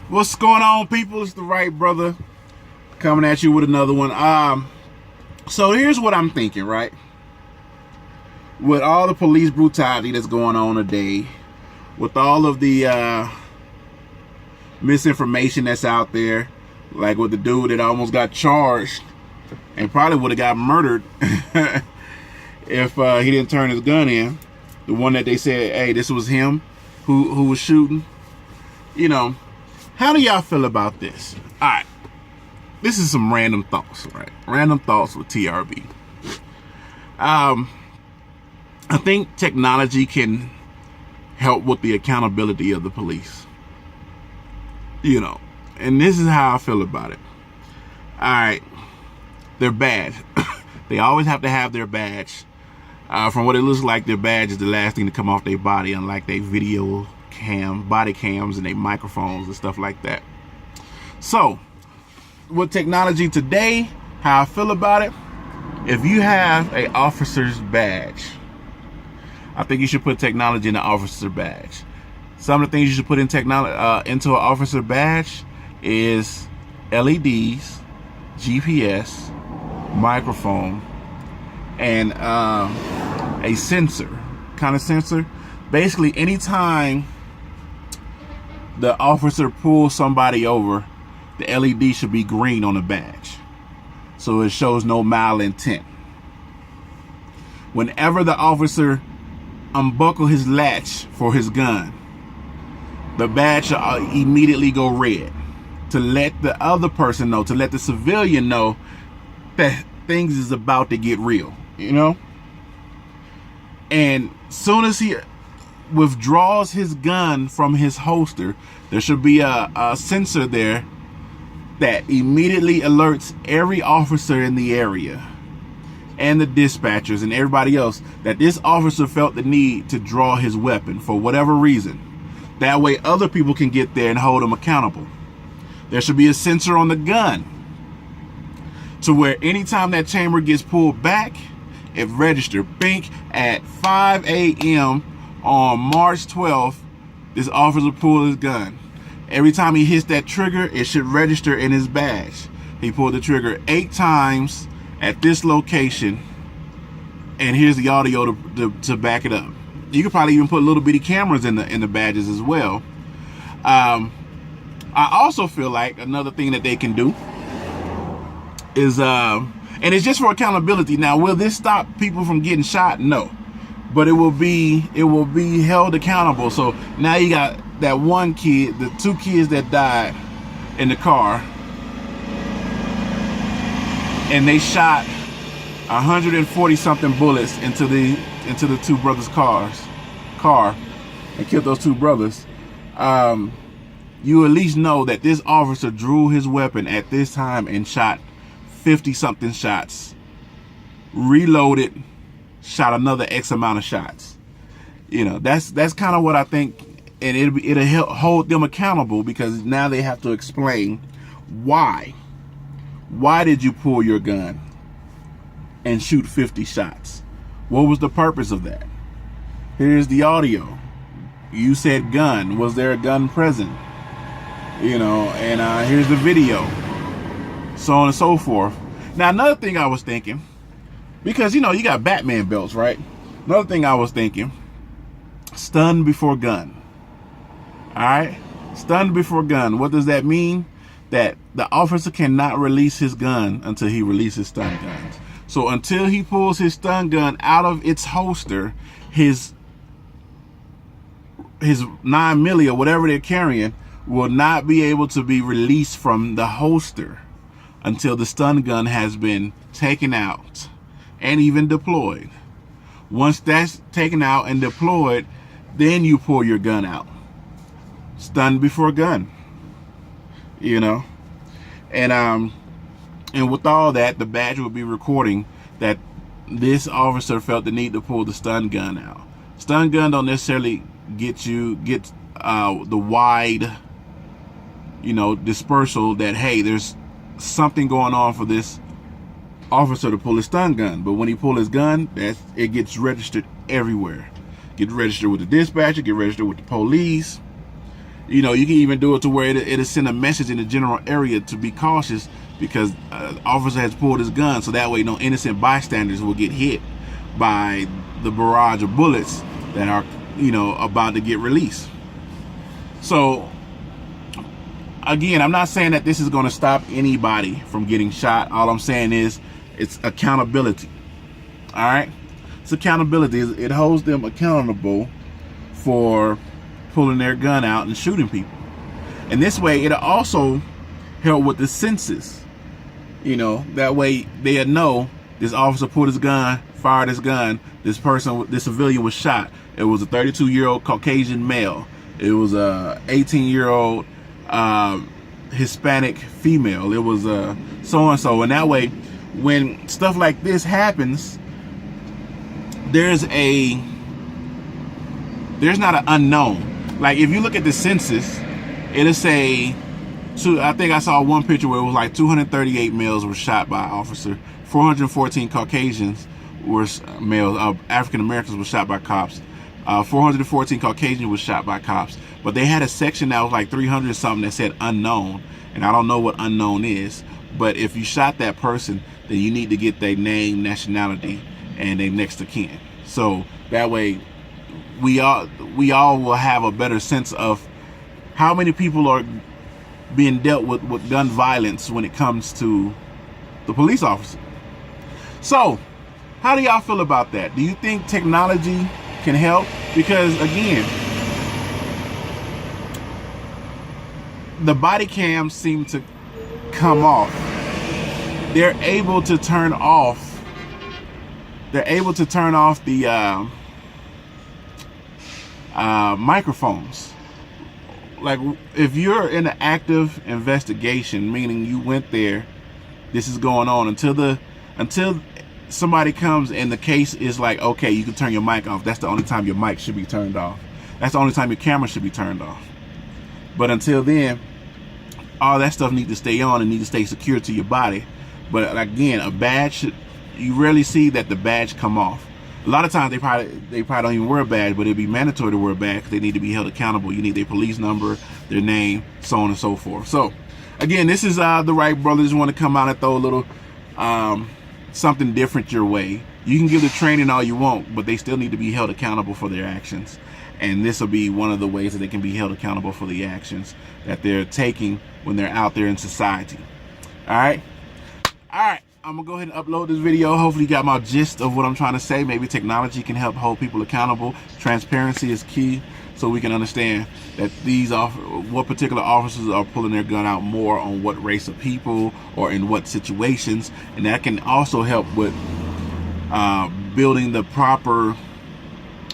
What's going on, people? It's the right brother coming at you with another one. So here's what I'm thinking, right? With all the police brutality that's going on today, with all of the misinformation that's out there, like with the dude that almost got charged and probably would have got murdered if he didn't turn his gun in. The one that they said, hey, this was him who was shooting. You know, how do y'all feel about this? All right, this is some random thoughts, right? Random thoughts with TRB. I think technology can help with the accountability of the police. You know, and this is how I feel about it. All right, they're bad. They always have to have their badge. From what it looks like, their badge is the last thing to come off their body, unlike their video cam, body cams, and their microphones and stuff like that. So, with technology today, how I feel about it, if you have a officer's badge, I think you should put technology in the officer badge. Some of the things you should put in technology into an officer badge is LEDs, GPS, microphone, and a sensor. Kind of sensor. Basically, anytime the officer pulls somebody over, the LED should be green on the badge, so it shows no malintent. Whenever the officer unbuckle his latch for his gun, the badge should immediately go red to let the other person know, to let the civilian know that things is about to get real, you know? And soon as he withdraws his gun from his holster, there should be a sensor there that immediately alerts every officer in the area and the dispatchers and everybody else that this officer felt the need to draw his weapon for whatever reason. That way other people can get there and hold him accountable. There should be a sensor on the gun to where anytime that chamber gets pulled back, it registers. Bink, at 5 a.m. on March 12th, this officer pulled his gun. Every time he hits that trigger, it should register in his badge. He pulled the trigger 8 times at this location, and here's the audio to back it up. You could probably even put little bitty cameras in the badges as well. I also feel like another thing that they can do is and it's just for accountability. Now, will this stop people from getting shot? No, but it will be held accountable. So now you got that one kid, the 2 kids that died in the car, and they shot 140 something bullets into the 2 brothers' car and killed those 2 brothers. You at least know that this officer drew his weapon at this time and shot 50 something shots, reloaded, shot another X amount of shots. You know, that's kind of what I think, and it'll help hold them accountable, because now they have to explain why did you pull your gun and shoot 50 shots? What was the purpose of that? Here's the audio. You said gun. Was there a gun present? You know, and here's the video. So on and so forth. Now, another thing I was thinking, because, you know, you got Batman belts, right? Another thing I was thinking, stun before gun. All right? Stun before gun. What does that mean? That the officer cannot release his gun until he releases stun guns. So until he pulls his stun gun out of its holster, his 9mm or whatever they're carrying will not be able to be released from the holster until the stun gun has been taken out and even deployed. Once that's taken out and deployed, then you pull your gun out. Stun before gun. You know? And with all that, the badge will be recording that this officer felt the need to pull the stun gun out. Stun gun don't necessarily get the wide, you know, dispersal that, hey, there's something going on for this officer to pull his stun gun. But when he pull his gun, it gets registered everywhere. Get registered with the dispatcher, get registered with the police, You know, you can even do it to where it'll send a message in the general area to be cautious, because officer has pulled his gun, so that way no innocent bystanders will get hit by the barrage of bullets that are, you know, about to get released. So again, I'm not saying that this is going to stop anybody from getting shot. All I'm saying is it's accountability. All right, it's accountability. It holds them accountable for pulling their gun out and shooting people. And this way, it'll also help with the census. You know, that way they'll know this officer pulled his gun, fired his gun, this civilian was shot. It was a 32-year-old Caucasian male. It was a 18-year-old Hispanic female. It was so-and-so. And that way, when stuff like this happens, there's not an unknown. Like, if you look at the census, it'll say, I think I saw one picture where it was like 238 males were shot by an officer, 414 Caucasians were males, African Americans were shot by cops, 414 Caucasians were shot by cops. But they had a section that was like 300 something that said unknown, and I don't know what unknown is. But if you shot that person, then you need to get their name, nationality, and their next of kin. So that way, we all will have a better sense of how many people are being dealt with gun violence when it comes to the police officer. So, how do y'all feel about that? Do you think technology can help? Because again, the body cams seem to come off. They're able to turn off the microphones. Like, if you're in an active investigation, meaning you went there, this is going on until somebody comes and the case is like, okay, you can turn your mic off. That's the only time your mic should be turned off. That's the only time your camera should be turned off. But until then, all that stuff needs to stay on and need to stay secure to your body. But again, a badge, you rarely see that the badge come off. A lot of times they probably don't even wear a badge, but it'd be mandatory to wear a badge because they need to be held accountable. You need their police number, their name, so on and so forth. So again, this is the Wright brothers want to come out and throw a little something different your way. You can give the training all you want, but they still need to be held accountable for their actions. And this will be one of the ways that they can be held accountable for the actions that they're taking when they're out there in society. All right. I'm gonna go ahead and upload this video. Hopefully you got my gist of what I'm trying to say. Maybe technology can help hold people accountable. Transparency is key, so we can understand that what particular officers are pulling their gun out more on what race of people or in what situations. And that can also help with building the proper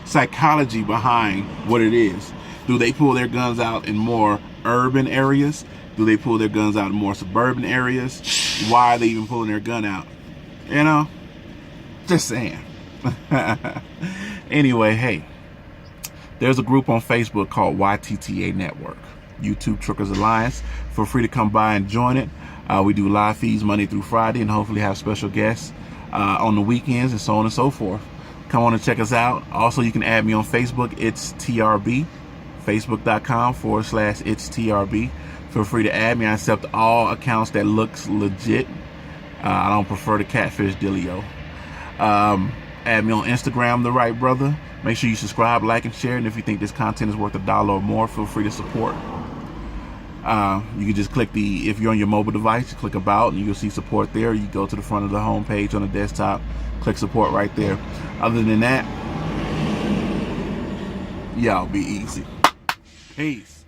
psychology behind what it is. Do they pull their guns out in more urban areas? Do they pull their guns out in more suburban areas? Why are they even pulling their gun out? You know, just saying. Anyway, hey, there's a group on Facebook called YTTA Network, YouTube Truckers Alliance. Feel free to come by and join it. We do live feeds Monday through Friday and hopefully have special guests on the weekends and so on and so forth. Come on and check us out. Also, you can add me on Facebook. It's TRB, facebook.com/it's TRB. Feel free to add me. I accept all accounts that looks legit. I don't prefer the catfish dealio. Add me on Instagram, The Wright Brother. Make sure you subscribe, like, and share. And if you think this content is worth $1 or more, feel free to support. You can just click if you're on your mobile device, click about, and you'll see support there. You go to the front of the home page on the desktop, click support right there. Other than that, y'all be easy. Peace.